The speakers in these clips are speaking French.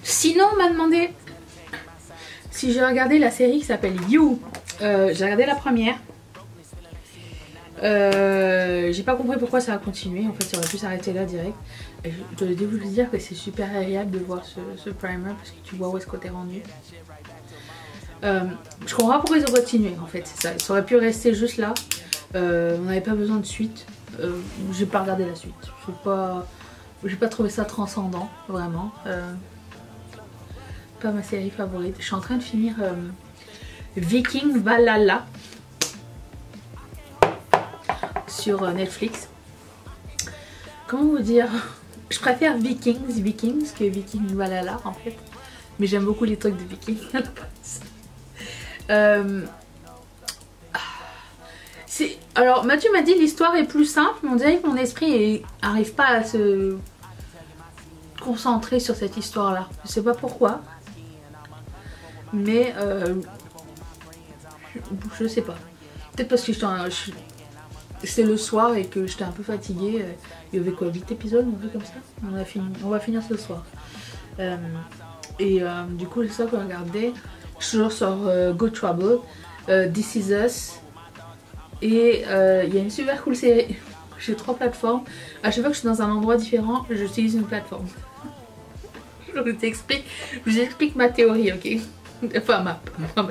Sinon, on m'a demandé si j'ai regardé la série qui s'appelle You. J'ai regardé la première. J'ai pas compris pourquoi ça a continué. En fait, ça aurait pu s'arrêter là direct. Et je dois vous dire que c'est super agréable de voir ce primer parce que tu vois où est-ce que t'es rendu. Je comprends pas pourquoi ils ont continué en fait. Ça aurait pu rester juste là. On n'avait pas besoin de suite. J'ai pas regardé la suite. J'ai pas trouvé ça transcendant, vraiment. Pas ma série favorite. Je suis en train de finir Viking Valhalla sur Netflix. Comment vous dire? Je préfère Vikings que Viking Valhalla en fait. Mais j'aime beaucoup les trucs de Vikings à la base. Alors Mathieu m'a dit l'histoire est plus simple, mais on dirait que mon esprit n'arrive pas à se concentrer sur cette histoire là. Je sais pas pourquoi. Mais je sais pas. Peut-être parce que c'est le soir et que j'étais un peu fatiguée. Il y avait quoi, 8 épisodes, on fait comme ça. On va finir ce soir. Du coup c'est ça qu'on regardait. Je suis toujours sur Good Trouble, This Is Us. Et il y a une super cool série. J'ai 3 plateformes. À chaque fois que je suis dans un endroit différent, j'utilise une plateforme. Je vous explique ma théorie, ok? Enfin ma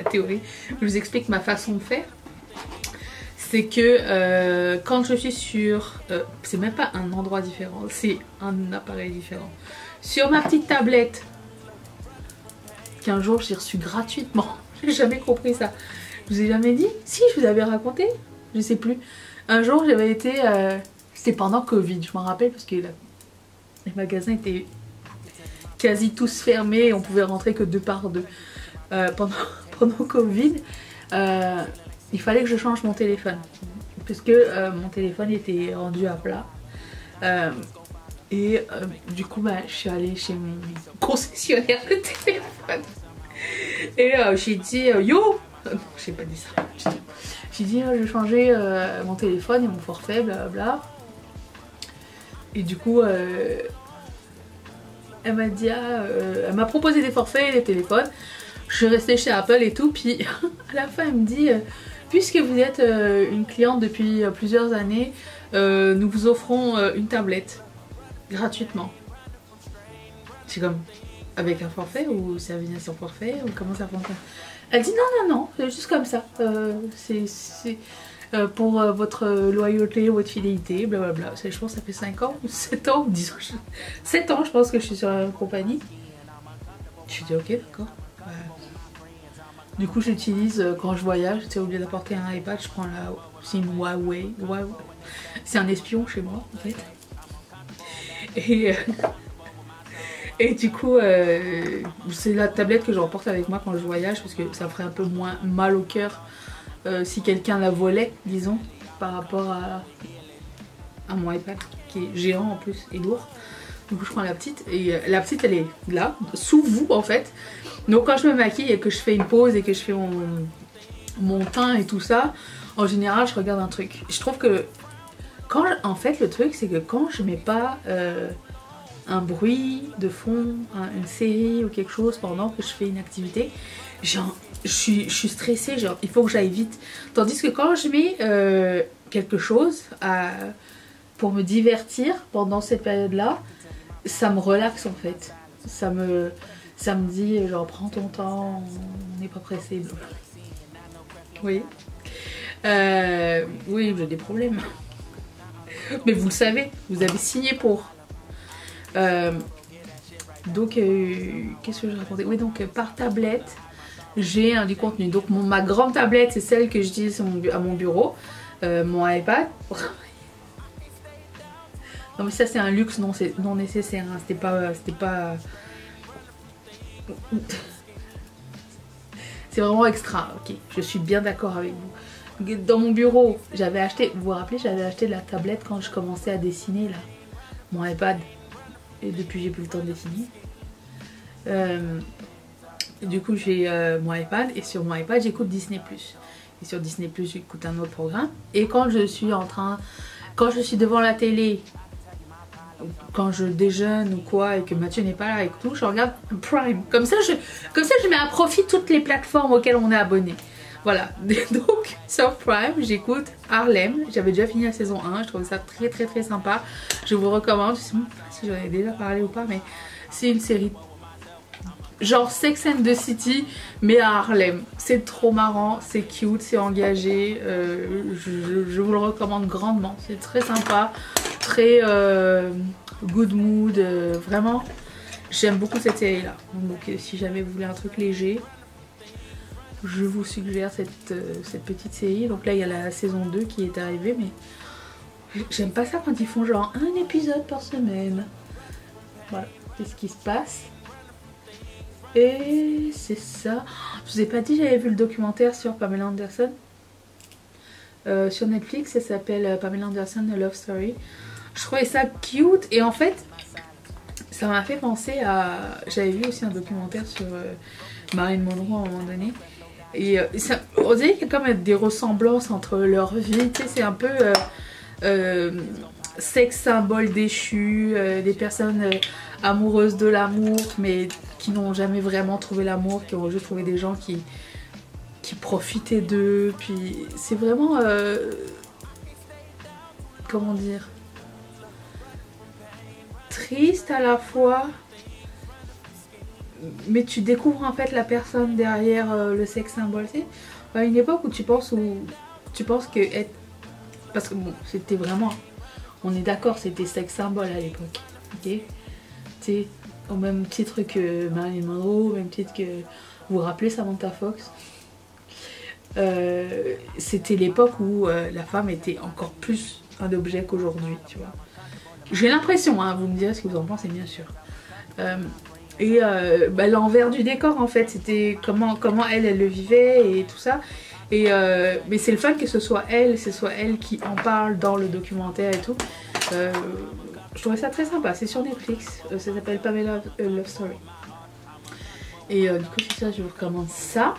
théorie. Je vous explique ma façon de faire. C'est que quand je suis sur... c'est même pas un endroit différent, c'est un appareil différent. Sur ma petite tablette, qu'un jour j'ai reçu gratuitement. J'ai jamais compris ça. Je vous ai jamais dit? Si, je vous avais raconté. Je sais plus. Un jour j'avais été... c'était pendant Covid, je m'en rappelle parce que les magasins étaient quasi tous fermés et on pouvait rentrer que 2 par 2. Pendant Covid, il fallait que je change mon téléphone. Parce que mon téléphone était rendu à plat. Du coup, je suis allée chez mon concessionnaire de téléphone. Et j'ai dit yo! Non, j'ai pas dit ça. J'ai dit je vais changer mon téléphone et mon forfait, blablabla. Et du coup, elle m'a dit, elle m'a proposé des forfaits et des téléphones. Je suis restée chez Apple et tout. Puis à la fin, elle me dit, puisque vous êtes une cliente depuis plusieurs années, nous vous offrons une tablette gratuitement. C'est comme avec un forfait ou ça vient sans forfait ou comment ça fonctionne? Elle dit non, c'est juste comme ça. C'est pour votre loyauté, votre fidélité, blablabla. Je pense que ça fait 5 ans ou 7 ans, disons 7 ans je pense que je suis sur la compagnie. Je suis dit ok d'accord. Du coup j'utilise quand je voyage, au lieu d'apporter un iPad, je prends c'est une Huawei. C'est un espion chez moi en fait. Et du coup, c'est la tablette que je remporte avec moi quand je voyage parce que ça ferait un peu moins mal au cœur si quelqu'un la volait, disons, par rapport à mon iPad qui est géant en plus et lourd. Du coup, je prends la petite et la petite elle est là, sous vous en fait. Donc quand je me maquille et que je fais une pause et que je fais mon teint et tout ça, en général, je regarde un truc. Je trouve que en fait, le truc c'est que quand je mets pas un bruit de fond, une série ou quelque chose pendant que je fais une activité, genre je suis stressée, genre il faut que j'aille vite. Tandis que quand je mets quelque chose pour me divertir pendant cette période là, ça me relaxe en fait. Ça me dit genre prends ton temps, on n'est pas pressé. Oui. Oui, j'ai des problèmes. Mais vous le savez, vous avez signé pour. Donc qu'est-ce que je racontais? Oui, donc par tablette j'ai du contenu. Donc ma grande tablette c'est celle que j'utilise à mon bureau, mon iPad. Non mais ça c'est un luxe non nécessaire, hein. C'était pas c'est vraiment extra, ok, je suis bien d'accord avec vous. Dans mon bureau j'avais acheté, vous vous rappelez, j'avais acheté la tablette quand je commençais à dessiner là, mon iPad. Et depuis j'ai plus le temps de dessiner. Du coup j'ai mon iPad et sur mon iPad j'écoute Disney+. Et sur Disney+, j'écoute un autre programme. Et quand je suis devant la télé quand je déjeune ou quoi et que Mathieu n'est pas là et tout, je regarde Prime. Comme ça, je mets à profit toutes les plateformes auxquelles on est abonné. Voilà, donc sur Prime, j'écoute Harlem. J'avais déjà fini la saison 1, je trouve ça très très très sympa. Je vous recommande, je sais même pas si j'en ai déjà parlé ou pas, mais c'est une série genre Sex and the City, mais à Harlem. C'est trop marrant, c'est cute, c'est engagé. Je vous le recommande grandement. C'est très sympa, très good mood. Vraiment, j'aime beaucoup cette série-là. Donc si jamais vous voulez un truc léger, je vous suggère cette petite série. Donc là, il y a la saison 2 qui est arrivée, mais j'aime pas ça quand ils font genre un épisode par semaine. Voilà, c'est ce qui se passe. Et c'est ça. Je vous ai pas dit, j'avais vu le documentaire sur Pamela Anderson sur Netflix. Ça s'appelle Pamela Anderson A Love Story. Je trouvais ça cute et en fait ça m'a fait penser à... J'avais vu aussi un documentaire sur Marilyn Monroe à un moment donné. Et ça, on dirait qu'il y a quand même des ressemblances entre leur vie. Tu sais, c'est un peu sexe symbole déchu, des personnes amoureuses de l'amour mais qui n'ont jamais vraiment trouvé l'amour, qui ont juste trouvé des gens qui profitaient d'eux. Puis c'est vraiment comment dire, triste à la fois, mais tu découvres en fait la personne derrière le sexe symbole. C'est à une époque où tu penses que être, parce que bon, c'était vraiment, on est d'accord, c'était sexe symbole à l'époque, ok, tu sais, au même titre que Marilyn Monroe, au même titre que, vous vous rappelez Samantha Fox, c'était l'époque où la femme était encore plus un objet qu'aujourd'hui, tu vois. J'ai l'impression, hein, vous me direz ce que vous en pensez bien sûr. L'envers du décor en fait, c'était comment elle le vivait et tout ça. Mais c'est le fun que ce soit elle qui en parle dans le documentaire et tout. Je trouvais ça très sympa, c'est sur Netflix, ça s'appelle Pamela Love Story. Et du coup c'est ça, je vous recommande ça.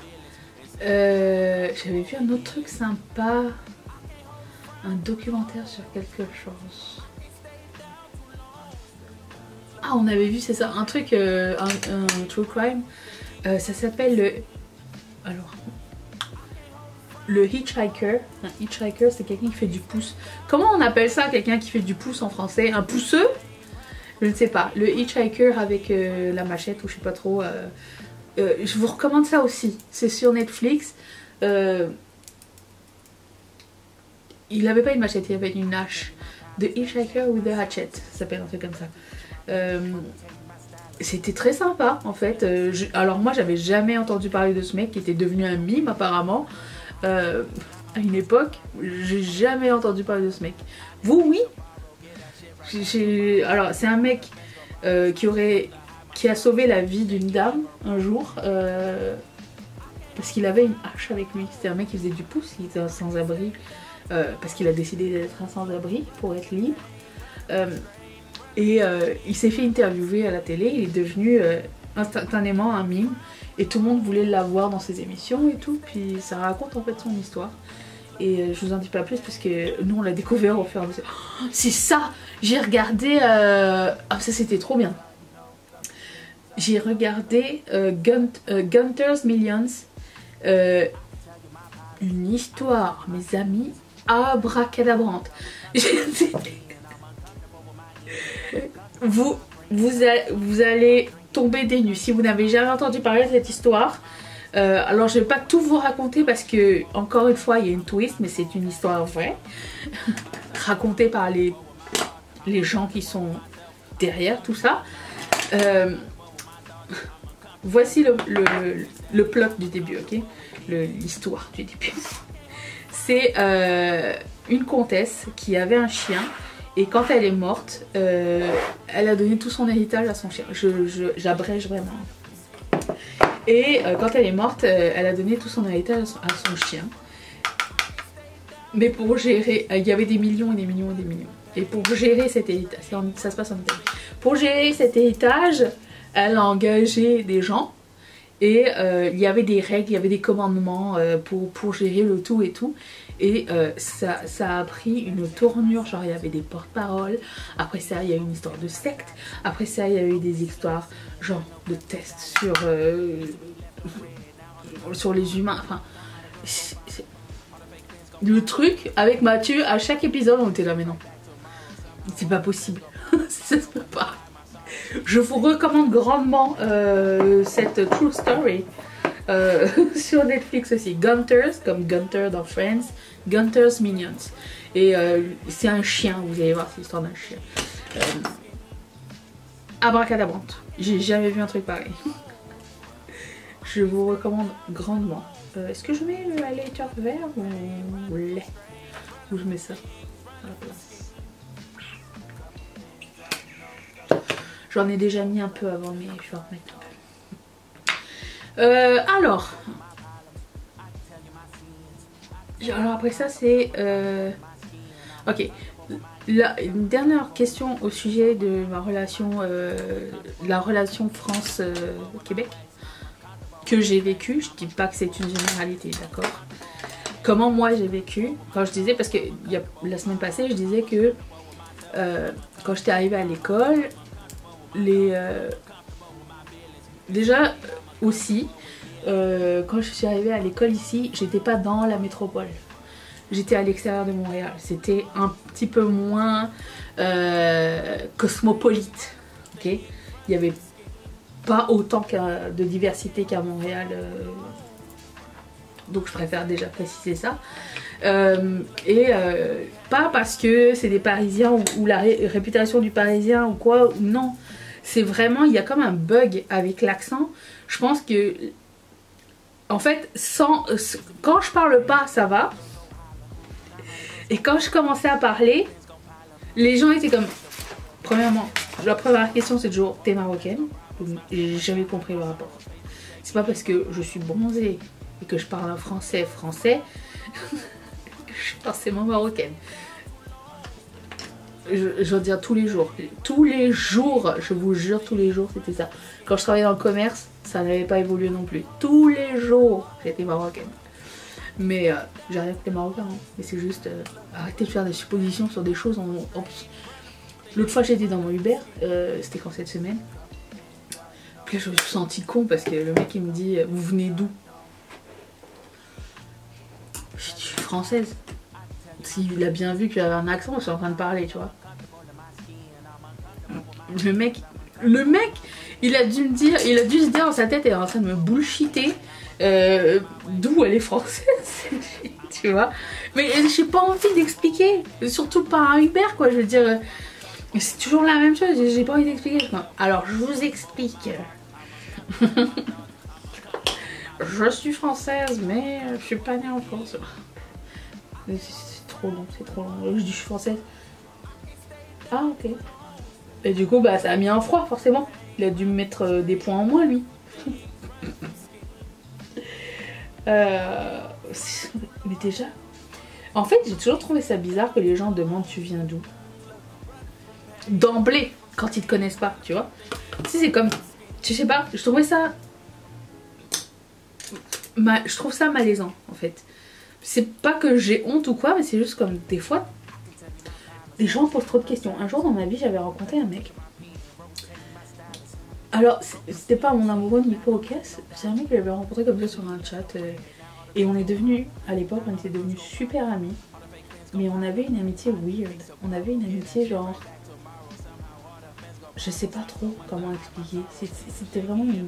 J'avais vu un autre truc sympa, un documentaire sur quelque chose. Ah, on avait vu, c'est ça, un truc, un true crime, ça s'appelle le Hitchhiker. Un hitchhiker, c'est quelqu'un qui fait du pouce. Comment on appelle ça, quelqu'un qui fait du pouce en français? Un pouceux? Je ne sais pas. Le Hitchhiker avec la machette ou je sais pas trop. Je vous recommande ça aussi. C'est sur Netflix. Il avait pas une machette, il avait une hache. The Hitchhiker with a Hatchet, ça s'appelle un truc comme ça. C'était très sympa en fait. Alors moi j'avais jamais entendu parler de ce mec qui était devenu un mime apparemment. À une époque, j'ai jamais entendu parler de ce mec. Vous, oui? Alors c'est un mec qui a sauvé la vie d'une dame un jour parce qu'il avait une hache avec lui. C'était un mec qui faisait du pouce, il était sans abri parce qu'il a décidé d'être un sans abri pour être libre. Il s'est fait interviewer à la télé, il est devenu instantanément un mime et tout le monde voulait l'avoir dans ses émissions et tout, puis ça raconte en fait son histoire. Et je vous en dis pas plus parce que nous on l'a découvert au fur et à mesure. Oh, c'est ça, j'ai regardé, ah ça c'était trop bien. J'ai regardé Gunter's Millions, une histoire, mes amis, abracadabrante. Vous allez tomber des nues si vous n'avez jamais entendu parler de cette histoire. Alors je vais pas tout vous raconter parce que encore une fois il y a une twist, mais c'est une histoire vraie racontée par les gens qui sont derrière tout ça. Voici le plot du début, ok, l'histoire du début. C'est une comtesse qui avait un chien. Et quand elle est morte, elle a donné tout son héritage à son chien. J'abrège vraiment. Et quand elle est morte, elle a donné tout son héritage à son chien. Mais pour gérer, il y avait des millions et des millions et des millions. Et pour gérer cet héritage, ça se passe en Italie. Pour gérer cet héritage, elle a engagé des gens. Et il y avait des règles, il y avait des commandements pour gérer le tout et tout. Et ça a pris une tournure, genre il y avait des porte-paroles, après ça il y a eu une histoire de secte, après ça il y a eu des histoires genre de tests sur les humains, enfin... Le truc avec Mathieu, à chaque épisode on était là mais non, c'est pas possible, ça se peut pas. Je vous recommande grandement cette True Story. Sur Netflix aussi, Gunters, comme Gunter dans Friends, Gunter's Minions. Et c'est un chien, vous allez voir, c'est l'histoire d'un chien. Abracadabrante, j'ai jamais vu un truc pareil. Je vous recommande grandement. Est-ce que je mets le highlighter vert ou lait? Où je mets ça? J'en ai déjà mis un peu avant, mais je vais en remettre un peu. Alors après ça c'est ok, une dernière question au sujet de ma relation, la relation France-Québec que j'ai vécu. Je dis pas que c'est une généralité, d'accord? Comment moi j'ai vécu, quand je disais, parce que la semaine passée je disais que quand j'étais arrivée à l'école, déjà aussi, quand je suis arrivée à l'école ici, j'étais pas dans la métropole. J'étais à l'extérieur de Montréal. C'était un petit peu moins cosmopolite. Ok, il n'y avait pas autant de diversité qu'à Montréal. Donc je préfère déjà préciser ça. Pas parce que c'est des Parisiens ou la réputation du Parisien ou quoi, non. C'est vraiment, il y a comme un bug avec l'accent. Je pense que, en fait, quand je parle pas, ça va. Et quand je commençais à parler, les gens étaient comme... Premièrement, la première question c'est toujours, t'es marocaine? J'ai jamais compris le rapport. C'est pas parce que je suis bronzée et que je parle un français que je suis forcément marocaine. Je veux dire tous les jours, je vous jure, tous les jours c'était ça. Quand je travaillais dans le commerce, ça n'avait pas évolué non plus. Tous les jours j'étais marocaine. Mais j'ai rien contre les Marocains, hein. Mais c'est juste arrêtez de faire des suppositions sur des choses. L'autre fois j'étais dans mon Uber, c'était quand cette semaine. Puis là je me suis sentie con parce que le mec il me dit vous venez d'où? Je suis française. S'il a bien vu que j'avais un accent, je suis en train de parler, tu vois. Le mec, il a dû se dire dans sa tête, elle est en train de me bullshiter d'où elle est française, tu vois. Mais j'ai pas envie d'expliquer, surtout par un Uber, quoi. Je veux dire, c'est toujours la même chose, j'ai pas envie d'expliquer. Alors, je vous explique. Je suis française, mais je suis pas née en France. C'est trop long, c'est trop long. Je dis je suis française. Ah, ok. Et du coup, bah, ça a mis un froid, forcément. Il a dû me mettre des points en moins, lui. Mais déjà... En fait, j'ai toujours trouvé ça bizarre que les gens demandent tu viens d'où. D'emblée, quand ils te connaissent pas, tu vois. Tu sais, c'est comme... Je sais pas, je trouvais ça... Je trouve ça malaisant, en fait. C'est pas que j'ai honte ou quoi, mais c'est juste comme des fois... Les gens posent trop de questions. Un jour dans ma vie, j'avais rencontré un mec. Alors, c'était pas mon amoureux de micro-caisse, c'est un mec que j'avais rencontré comme ça sur un chat. Et on est devenus, à l'époque, on était devenus super amis. Mais on avait une amitié weird. On avait une amitié genre... Je sais pas trop comment expliquer. C'était vraiment une...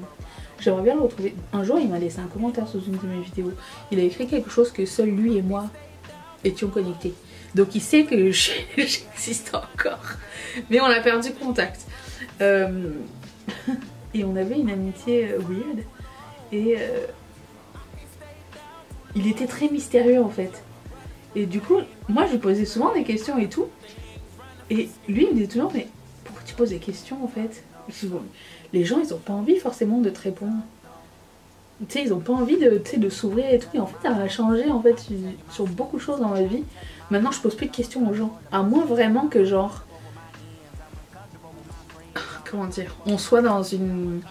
J'aimerais bien le retrouver. Un jour, il m'a laissé un commentaire sous une de mes vidéos. Il a écrit quelque chose que seul lui et moi étions connectés. Donc il sait que j'existe encore. Mais on a perdu contact. Et on avait une amitié weird. Et il était très mystérieux en fait. Et du coup, moi je lui posais souvent des questions et tout. Et lui il me disait toujours, mais pourquoi tu poses des questions en fait? Les gens ils ont pas envie forcément de te répondre. Tu sais, ils ont pas envie de s'ouvrir et tout. Et en fait, ça a changé en fait sur beaucoup de choses dans ma vie. Maintenant, je pose plus de questions aux gens. À moins vraiment que genre... Comment dire? On soit dans une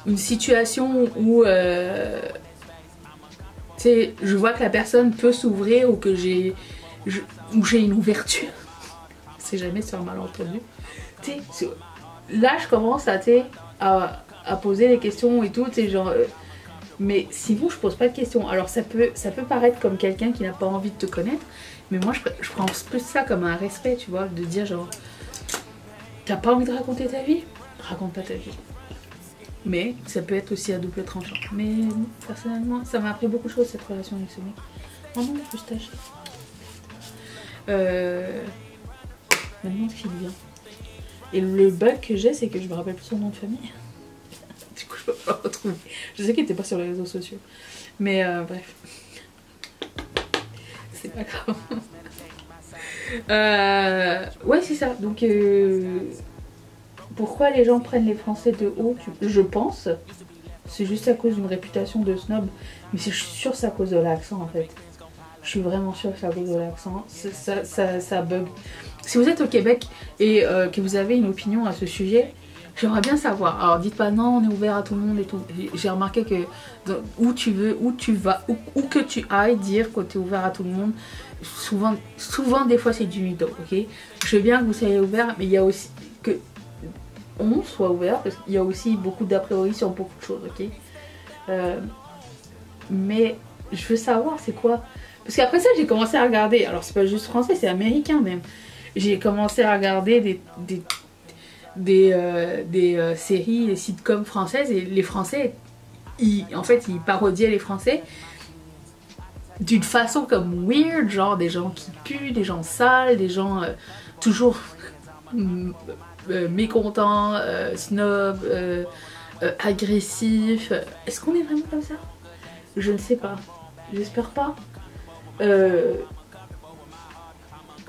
une situation où tu sais, je vois que la personne peut s'ouvrir ou que j'ai une ouverture. C'est jamais sur un malentendu. Tu sais, là je commence à, à poser des questions et tout, tu sais, genre. Mais sinon je pose pas de questions. Alors ça peut paraître comme quelqu'un qui n'a pas envie de te connaître, mais moi je prends plus ça comme un respect, tu vois, de dire genre t'as pas envie de raconter ta vie, raconte pas ta vie. Mais ça peut être aussi à double tranchant. Mais personnellement ça m'a appris beaucoup de choses cette relation avec ce mec. Oh non, je tâche. Maintenant qu'il vient. Et le bug que j'ai, c'est que je me rappelle plus son nom de famille. Du coup, je peux pas le retrouver. Je sais qu'il était pas sur les réseaux sociaux. Mais bref. C'est pas grave. Ouais, c'est ça. Donc, pourquoi les gens prennent les Français de haut? Je pense. C'est juste à cause d'une réputation de snob. Mais je suis sûre que c'est à cause de l'accent en fait. Je suis vraiment sûre que c'est à cause de l'accent. Ça bug. Si vous êtes au Québec et que vous avez une opinion à ce sujet, j'aimerais bien savoir. Alors dites pas non, on est ouvert à tout le monde et tout. J'ai remarqué que où tu veux, où tu vas, où que tu ailles, dire que tu es ouvert à tout le monde, souvent des fois c'est du mytho, ok? Je veux bien que vous soyez ouvert, mais il y a aussi que on soit ouvert, parce qu'il y a aussi beaucoup d'a priori sur beaucoup de choses, ok? Mais je veux savoir c'est quoi. Parce qu'après ça j'ai commencé à regarder, alors c'est pas juste français, c'est américain même. J'ai commencé à regarder des séries, des sitcoms françaises, et les Français, en fait, ils parodiaient les Français d'une façon comme weird, genre des gens qui puent, des gens sales, des gens toujours mécontents, snob, agressifs. Est-ce qu'on est vraiment comme ça? Je ne sais pas. J'espère pas.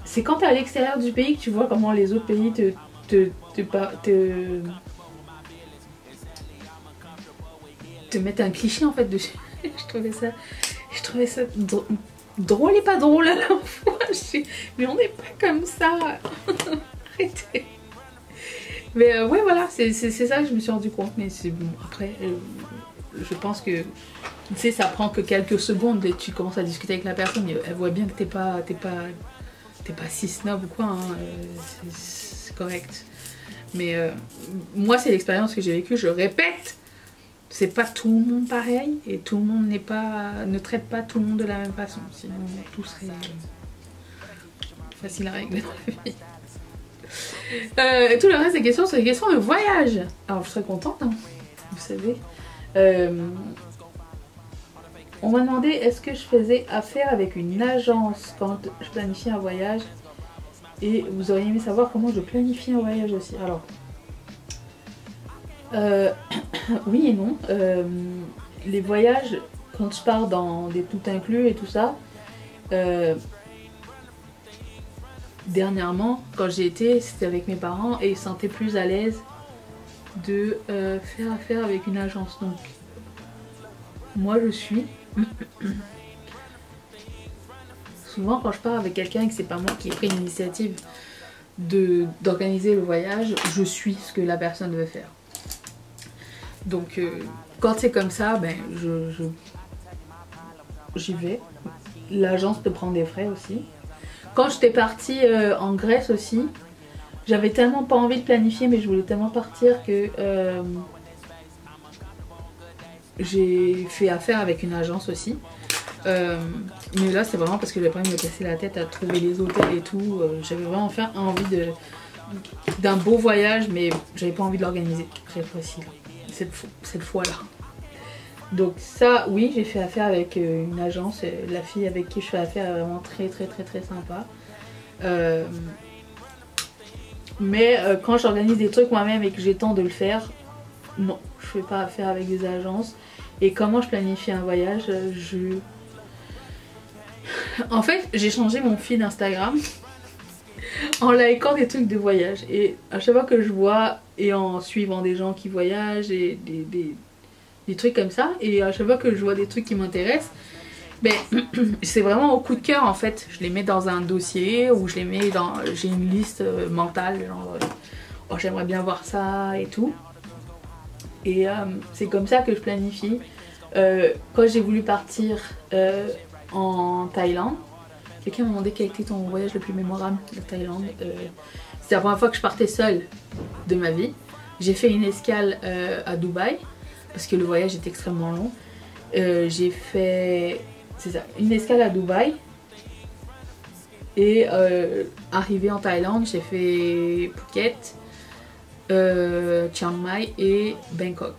C'est quand t'es à l'extérieur du pays que tu vois comment les autres pays te mettent un cliché en fait dessus. je trouvais ça drôle et pas drôle à la fois. Mais on n'est pas comme ça. Arrêtez. Mais ouais, voilà, c'est ça que je me suis rendu compte. Mais c'est bon, après je pense que tu sais, ça prend que quelques secondes et tu commences à discuter avec la personne et elle voit bien que t'es pas si snob ou quoi, hein. C'est correct. Mais moi c'est l'expérience que j'ai vécue, je répète, c'est pas tout le monde pareil et tout le monde ne traite pas tout le monde de la même façon, sinon tout serait facile à régler dans la vie. Tout le reste des questions, c'est des questions de voyage. Alors je serais contente, hein, vous savez. On m'a demandé est-ce que je faisais affaire avec une agence quand je planifiais un voyage. Et vous auriez aimé savoir comment je planifie un voyage aussi. Alors, oui et non. Les voyages, quand je pars dans des tout inclus et tout ça, dernièrement, quand j'ai été, c'était avec mes parents et ils se sentaient plus à l'aise de faire affaire avec une agence. Donc, moi je suis... Souvent quand je pars avec quelqu'un et que c'est pas moi qui ai pris l'initiative d'organiser le voyage, je suis ce que la personne veut faire. Donc quand c'est comme ça, ben j'y vais. L'agence peut prendre des frais aussi. Quand j'étais partie en Grèce aussi, j'avais tellement pas envie de planifier, mais je voulais tellement partir que j'ai fait affaire avec une agence aussi. Mais là c'est vraiment parce que j'avais pas envie de me casser la tête à trouver les hôtels et tout. J'avais vraiment envie d'un beau voyage, mais j'avais pas envie de l'organiser cette fois-ci, cette fois-là. Donc ça, oui, j'ai fait affaire avec une agence. La fille avec qui je fais affaire est vraiment très sympa. Mais quand j'organise des trucs moi-même et que j'ai le temps de le faire, non, je fais pas affaire avec des agences. Et comment je planifie un voyage, En fait, j'ai changé mon feed Instagram en likant des trucs de voyage. Et à chaque fois que je vois, et en suivant des gens qui voyagent, et des trucs comme ça, et à chaque fois que je vois des trucs qui m'intéressent, ben, c'est vraiment au coup de cœur en fait. Je les mets dans un dossier, ou je les mets dans... J'ai une liste mentale, genre, oh, j'aimerais bien voir ça et tout. Et c'est comme ça que je planifie. Quand j'ai voulu partir en Thaïlande, quelqu'un m'a demandé quel était ton voyage le plus mémorable de Thaïlande. C'était la première fois que je partais seule de ma vie. J'ai fait une escale à Dubaï parce que le voyage était extrêmement long. J'ai fait une escale à Dubaï et arrivé en Thaïlande, j'ai fait Phuket, Chiang Mai et Bangkok.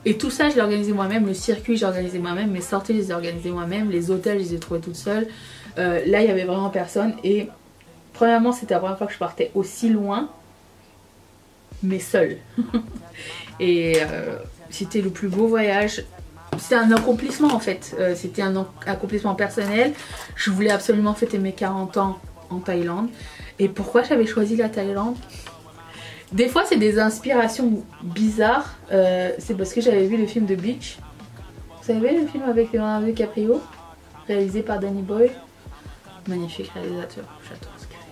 Et tout ça, je l'ai organisé moi-même, le circuit, j'ai organisé moi-même, mes sorties, je les ai organisées moi-même, les hôtels, je les ai trouvés toutes seules. Là, il n'y avait vraiment personne. Et premièrement, c'était la première fois que je partais aussi loin, mais seule. Et c'était le plus beau voyage. C'était un accomplissement en fait. C'était un accomplissement personnel. Je voulais absolument fêter mes 40 ans en Thaïlande. Et pourquoi j'avais choisi la Thaïlande? Des fois, c'est des inspirations bizarres. C'est parce que j'avais vu le film The Beach. Vous savez, le film avec Leonardo DiCaprio, réalisé par Danny Boyle. Magnifique réalisateur, j'adore ce qu'il fait.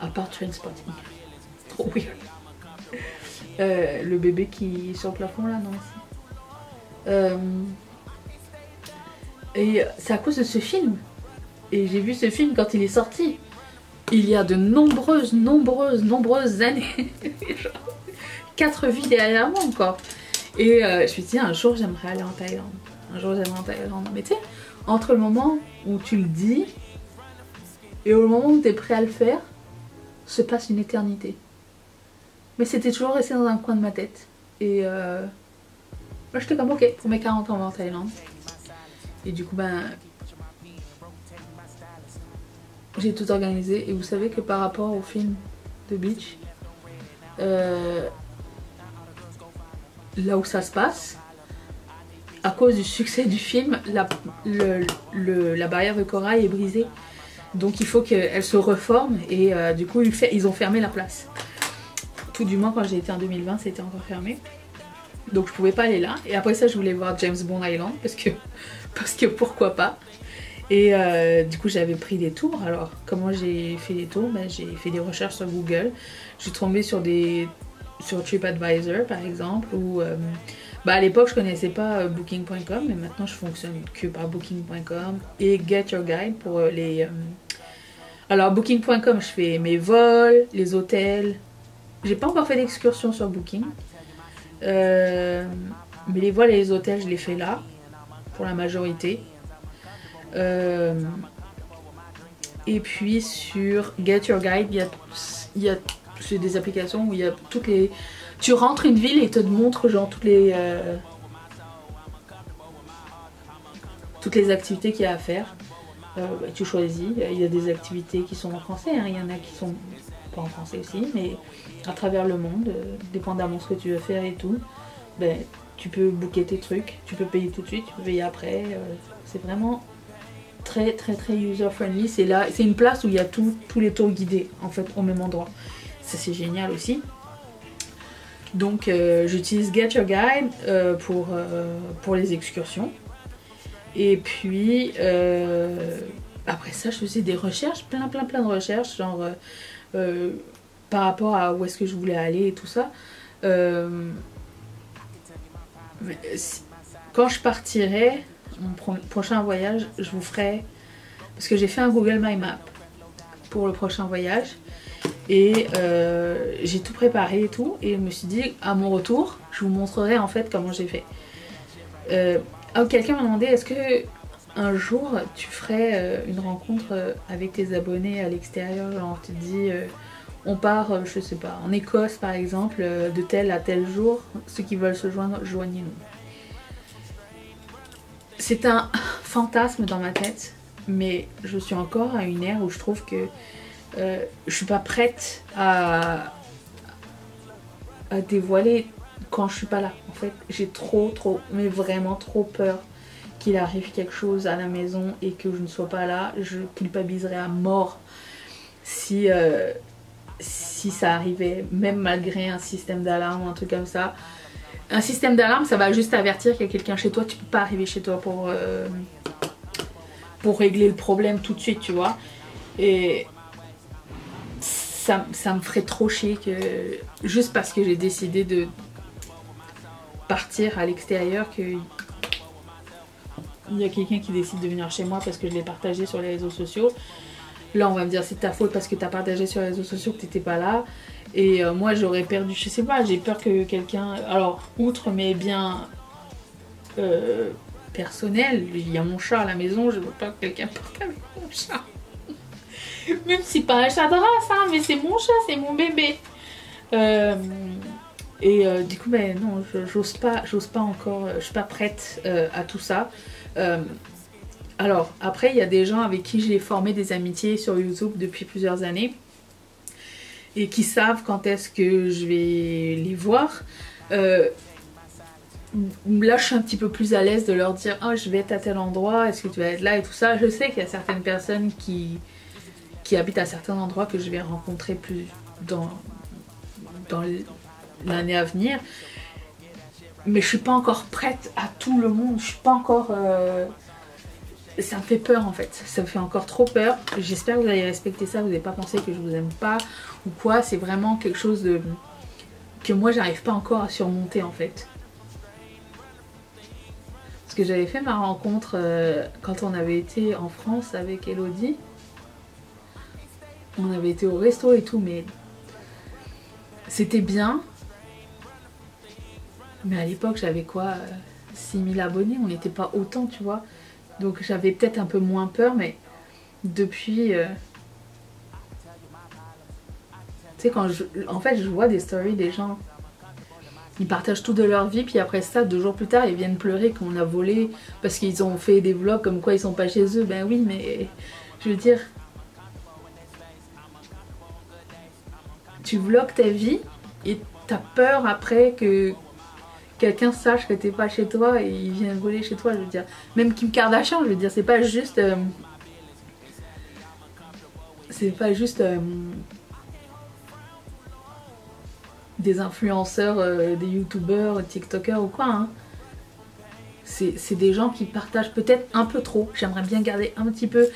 À part Trainspotting. Trop weird. Le bébé qui est sur le plafond là, non aussi. Et c'est à cause de ce film. Et j'ai vu ce film quand il est sorti. Il y a de nombreuses années. Genre 4 vies derrière moi encore. Et je me suis dit un jour j'aimerais aller en Thaïlande. Un jour j'aimerais en Thaïlande. Mais tu sais, entre le moment où tu le dis et au moment où tu es prêt à le faire, se passe une éternité. Mais c'était toujours resté dans un coin de ma tête. Et moi j'étais comme ok, pour mes 40 ans on va en Thaïlande. Et du coup ben j'ai tout organisé. Et vous savez que par rapport au film The Beach, là où ça se passe, à cause du succès du film, la barrière de corail est brisée. Donc il faut qu'elle se reforme et du coup ils ont fermé la place. Tout du moins quand j'ai été en 2020 c'était encore fermé. Donc je pouvais pas aller là. Et après ça je voulais voir James Bond Island parce que pourquoi pas. Et du coup j'avais pris des tours. Alors comment j'ai fait des tours? Ben, j'ai fait des recherches sur Google. Je suis tombée sur TripAdvisor par exemple. Ou bah, à l'époque je connaissais pas Booking.com, mais maintenant je fonctionne que par Booking.com et Get Your Guide pour les... Alors Booking.com je fais mes vols, les hôtels. J'ai pas encore fait d'excursion sur Booking. Mais les vols et les hôtels je les fais là pour la majorité. Et puis sur Get Your Guide il y a c'est des applications où il y a toutes les... Tu rentres une ville et te montre genre toutes les activités qu'il y a à faire. Bah, tu choisis, il y a des activités qui sont en français, hein. Il y en a qui sont pas en français aussi, mais à travers le monde, dépendamment de ce que tu veux faire et tout, ben, tu peux booker tes trucs, tu peux payer tout de suite, tu peux payer après, c'est vraiment très user friendly. C'est là, c'est une place où il y a tous les tours guidés en fait au même endroit. Ça c'est génial aussi. Donc j'utilise Get Your Guide pour les excursions. Et puis après ça je faisais des recherches, plein de recherches, genre par rapport à où est-ce que je voulais aller et tout ça. Quand je partirai, mon prochain voyage, je vous ferai... Parce que j'ai fait un Google My Map pour le prochain voyage. Et j'ai tout préparé et tout. Et je me suis dit, à mon retour, je vous montrerai en fait comment j'ai fait. Quelqu'un m'a demandé, est-ce que un jour tu ferais une rencontre avec tes abonnés à l'extérieur? Genre on te dit, on part, je sais pas, en Écosse par exemple, de tel à tel jour. Ceux qui veulent se joindre, joignez-nous. C'est un fantasme dans ma tête, mais je suis encore à une ère où je trouve que je suis pas prête à dévoiler quand je suis pas là. En fait, j'ai trop, mais vraiment trop peur qu'il arrive quelque chose à la maison et que je ne sois pas là. Je culpabiliserais à mort si ça arrivait, même malgré un système d'alarme ou un truc comme ça. Un système d'alarme, ça va juste avertir qu'il y a quelqu'un chez toi. Tu peux pas arriver chez toi pour régler le problème tout de suite, tu vois. Et ça me ferait trop chier que juste parce que j'ai décidé de partir à l'extérieur qu'il y a quelqu'un qui décide de venir chez moi parce que je l'ai partagé sur les réseaux sociaux. Là on va me dire c'est ta faute parce que tu as partagé sur les réseaux sociaux que tu n'étais pas là. Et moi j'aurais perdu, je sais pas, j'ai peur que quelqu'un... Alors outre mes biens personnels, il y a mon chat à la maison, je veux pas que quelqu'un parte avec mon chat. Même si pas un chat de race, hein, mais c'est mon chat, c'est mon bébé. Du coup, ben non, j'ose pas encore, je suis pas prête à tout ça. Alors, après, il y a des gens avec qui j'ai formé des amitiés sur YouTube depuis plusieurs années et qui savent quand est-ce que je vais les voir. Là, je suis un petit peu plus à l'aise de leur dire « Oh, je vais être à tel endroit, est-ce que tu vas être là ?» et tout ça. Je sais qu'il y a certaines personnes qui habitent à certains endroits que je vais rencontrer plus dans l'année à venir. Mais je suis pas encore prête à tout le monde. Je suis pas encore... Ça me fait peur en fait. Ça me fait encore trop peur. J'espère que vous allez respecter ça. Vous n'allez pas penser que je vous aime pas ou quoi. C'est vraiment quelque chose que moi j'arrive pas encore à surmonter en fait. Parce que j'avais fait ma rencontre quand on avait été en France avec Elodie. On avait été au resto et tout, mais c'était bien. Mais à l'époque, j'avais quoi 6000 abonnés, on n'était pas autant, tu vois. Donc j'avais peut-être un peu moins peur, mais depuis... Tu sais, quand en fait, je vois des stories des gens, ils partagent tout de leur vie, puis après ça, 2 jours plus tard, ils viennent pleurer qu'on a volé parce qu'ils ont fait des vlogs comme quoi ils sont pas chez eux. Ben oui, mais je veux dire... Tu vlogs ta vie et t'as peur après que quelqu'un sache que t'es pas chez toi et il vient voler chez toi, je veux dire. Même Kim Kardashian, je veux dire, c'est pas juste... des influenceurs, des youtubeurs, tiktokers ou quoi, hein. C'est des gens qui partagent peut-être un peu trop. J'aimerais bien garder un petit peu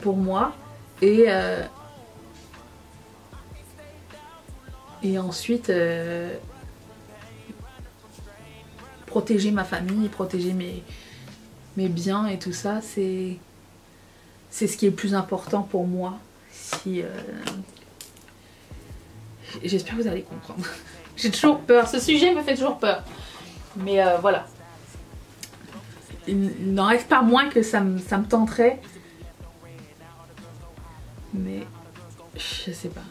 pour moi. Et ensuite protéger ma famille, protéger mes biens et tout ça, c'est ce qui est le plus important pour moi. J'espère que vous allez comprendre. J'ai toujours peur, ce sujet me fait toujours peur. Mais voilà. Il n'en reste pas moins que ça me tenterait. Mais je sais pas.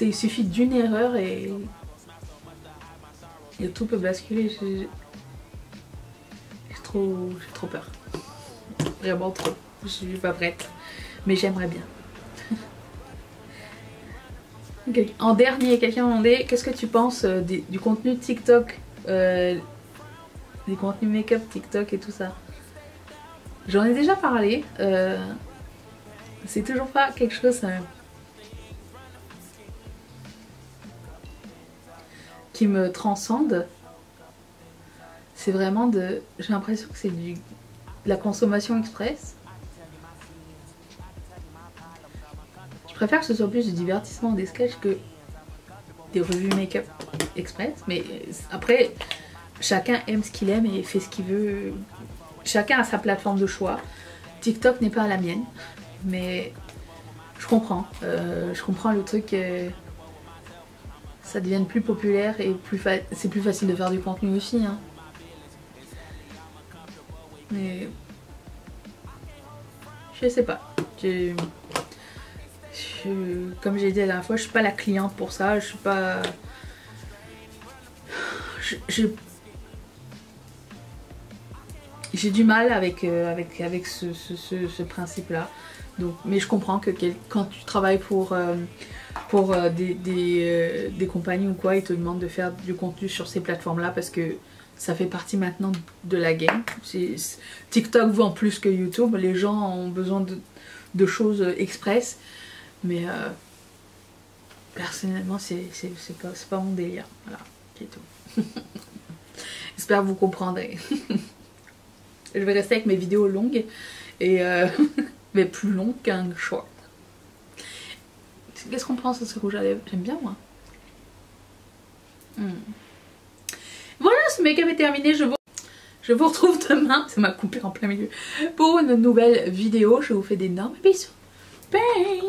Il suffit d'une erreur et tout peut basculer. J'ai trop peur. Vraiment trop. Je suis pas prête. Mais j'aimerais bien. Okay. En dernier, quelqu'un m'a demandé qu'est-ce que tu penses du contenu TikTok, des contenus make-up TikTok et tout ça. J'en ai déjà parlé. C'est toujours pas quelque chose... qui me transcende. C'est vraiment de... J'ai l'impression que c'est de la consommation express. Je préfère que ce soit plus du divertissement, des sketchs que des revues make-up express. Mais après, chacun aime ce qu'il aime et fait ce qu'il veut. Chacun a sa plateforme de choix. TikTok n'est pas la mienne. Mais je comprends. Je comprends le truc... ça devienne plus populaire et c'est plus facile de faire du contenu aussi, hein. Mais je sais pas. Comme j'ai dit la dernière fois, je suis pas la cliente pour ça. Je suis pas... J'ai du mal avec ce principe-là. Donc, mais je comprends que quand tu travailles pour des compagnies ou quoi, ils te demandent de faire du contenu sur ces plateformes-là parce que ça fait partie maintenant de la game. TikTok vend plus que YouTube. Les gens ont besoin de choses express. Mais personnellement, c'est pas mon délire. Voilà, c'est tout. J'espère que vous comprendrez. Je vais rester avec mes vidéos longues et mais plus longues qu'un short. Qu'est-ce qu'on pense de ce rouge à lèvres? J'aime bien moi. Voilà, ce make-up est terminé. Je vous retrouve demain. Ça m'a coupé en plein milieu. Pour une nouvelle vidéo. Je vous fais d'énormes bisous. Bye.